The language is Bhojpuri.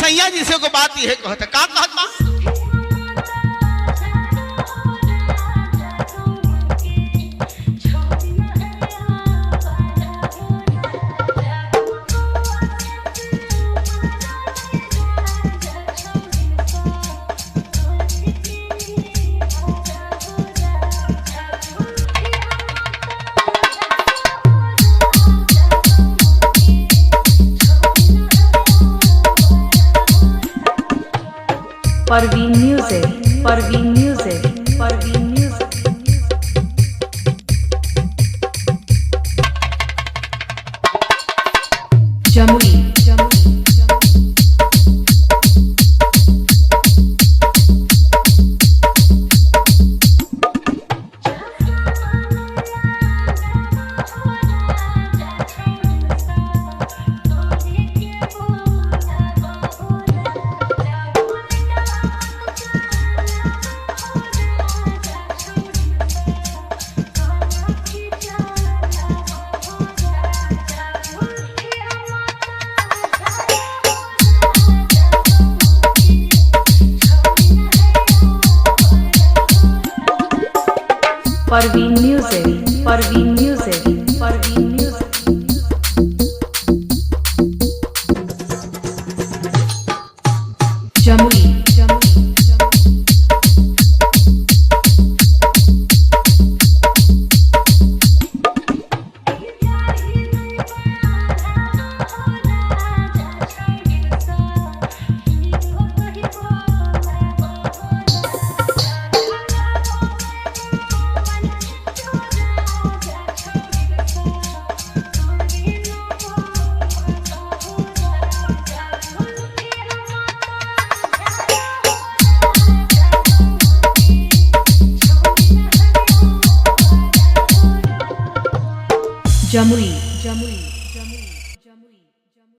सैया जी से को बात ये कहता का कहत बा Parveen music, Parveen music, Parveen music. Jamui, Jamui, Parveen music, Parveen music, Parveen music. Jamui, Jamui, Jamui, Jamui.